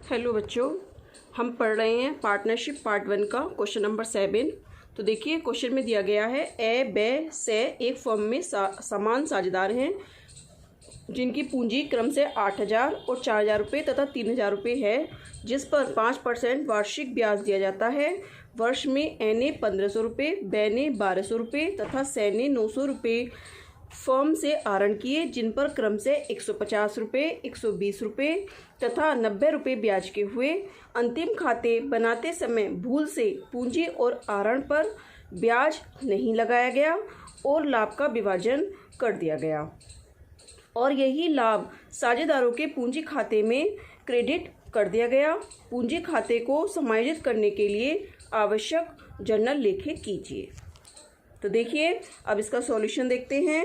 Hello बच्चों, हम पढ़ रहे हैं पार्टनरशिप पार्ट 1 का क्वेश्चन नंबर 7। तो देखिए क्वेश्चन में दिया गया है ए बे से एक फर्म में समान साझेदार हैं जिनकी पूंजी क्रम से 8,000 और 4,000 रुपये तथा 3,000 रुपये है, जिस पर 5% वार्षिक ब्याज दिया जाता है। वर्ष में ए ने 1,500 रुपये, बे ने 1,200 रुपये तथा से ने 900 रुपये फर्म से आहरण किए, जिन पर क्रम से 150 रुपये, 120 रुपये तथा 90 रुपये ब्याज के हुए। अंतिम खाते बनाते समय भूल से पूंजी और आहरण पर ब्याज नहीं लगाया गया और लाभ का विभाजन कर दिया गया और यही लाभ साझेदारों के पूंजी खाते में क्रेडिट कर दिया गया। पूंजी खाते को समायोजित करने के लिए आवश्यक जर्नल लेखे कीजिए। तो देखिए अब इसका सॉल्यूशन देखते हैं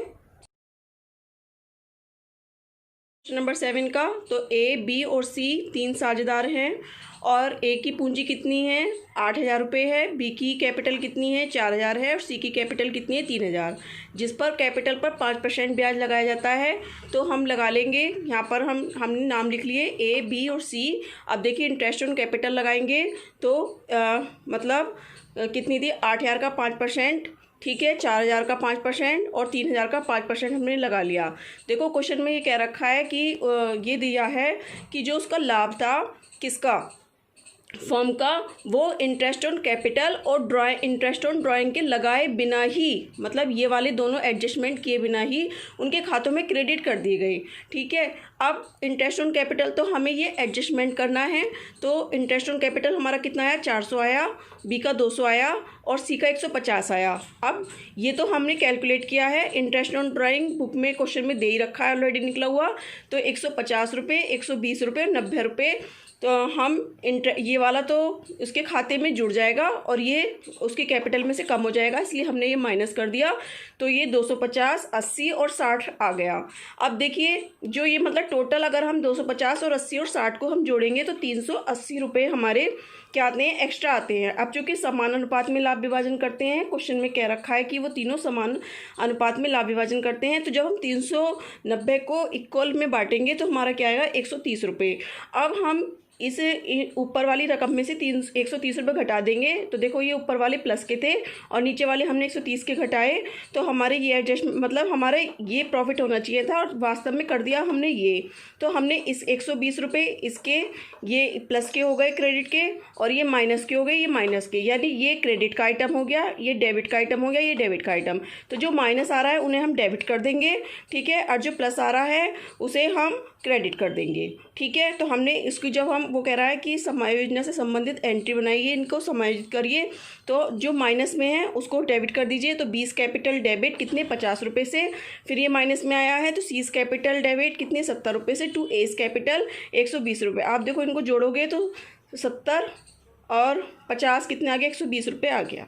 क्वेश्चन नंबर 7 का। तो ए, बी और सी 3 साझेदार हैं और ए की पूंजी कितनी है 8,000 रुपये है, बी की कैपिटल कितनी है 4,000 है और सी की कैपिटल कितनी है 3,000, जिस पर कैपिटल पर 5% ब्याज लगाया जाता है। तो हम लगा लेंगे, यहाँ पर हमने नाम लिख लिए ए, बी और सी। अब देखिए इंटरेस्ट ऑन कैपिटल लगाएंगे तो मतलब कितनी थी 8,000 का 5%, ठीक है, 4,000 का 5% और 3,000 का 5% हमने लगा लिया। देखो क्वेश्चन में ये कह रखा है कि ये दिया है कि जो उसका लाभ था किसका फर्म का, वो इंटरेस्ट ऑन कैपिटल और इंटरेस्ट ऑन ड्राइंग के लगाए बिना ही, मतलब ये वाले दोनों एडजस्टमेंट किए बिना ही उनके खातों में क्रेडिट कर दी गई। ठीक है, अब इंटरेस्ट ऑन कैपिटल तो हमें ये एडजस्टमेंट करना है। तो इंटरेस्ट ऑन कैपिटल हमारा कितना आया 400 आया, बी का 200 आया और सी का 150 आया। अब ये तो हमने कैलकुलेट किया है, इंटरेस्ट ऑन ड्राइंग बुक में क्वेश्चन में दे ही रखा है, ऑलरेडी निकला हुआ। तो 150 रुपये, 120 रुपये, 90 रुपये। तो हम ये वाला तो उसके खाते में जुड़ जाएगा और ये उसके कैपिटल में से कम हो जाएगा, इसलिए हमने ये माइनस कर दिया। तो ये 250, 80 और 60 आ गया। अब देखिए जो ये मतलब टोटल अगर हम 250 और 80 और 60 को हम जोड़ेंगे तो 380 रुपये हमारे क्या आते हैं, एक्स्ट्रा आते हैं। अब चूँकि समान अनुपात में लाभ विभाजन करते हैं, क्वेश्चन में कह रखा है कि वो तीनों समान अनुपात में लाभ विभाजन करते हैं। तो जब हम 390 को इक्वल में बांटेंगे तो हमारा क्या आएगा 130 रुपये। अब हम इस ऊपर वाली रकम में से 130 रुपये घटा देंगे। तो देखो ये ऊपर वाले प्लस के थे और नीचे वाले हमने 130 के घटाए, तो हमारे ये एडजस्ट मतलब हमारे ये प्रॉफिट होना चाहिए था और वास्तव में कर दिया हमने ये। तो हमने इस 120 रुपये इसके ये प्लस के हो गए क्रेडिट के और ये माइनस के हो गए ये माइनस के, यानी ये क्रेडिट का आइटम हो गया, ये डेबिट का आइटम हो गया, ये डेबिट का आइटम। तो जो माइनस आ रहा है उन्हें हम डेबिट कर देंगे, ठीक है, और जो प्लस आ रहा है उसे हम क्रेडिट कर देंगे। ठीक है, तो हमने इसकी जब हम वो कह रहा है कि समायोजन से संबंधित एंट्री बनाइए, इनको समायोजित करिए, तो जो माइनस में है उसको डेबिट कर दीजिए। तो 20 कैपिटल डेबिट कितने 50 रुपये से, फिर ये माइनस में आया है तो 30 कैपिटल डेबिट कितने 70 रुपये से, टू एस कैपिटल 120 रुपये। आप देखो इनको जोड़ोगे तो 70 और 50 कितने आ गया 120 रुपये आ गया।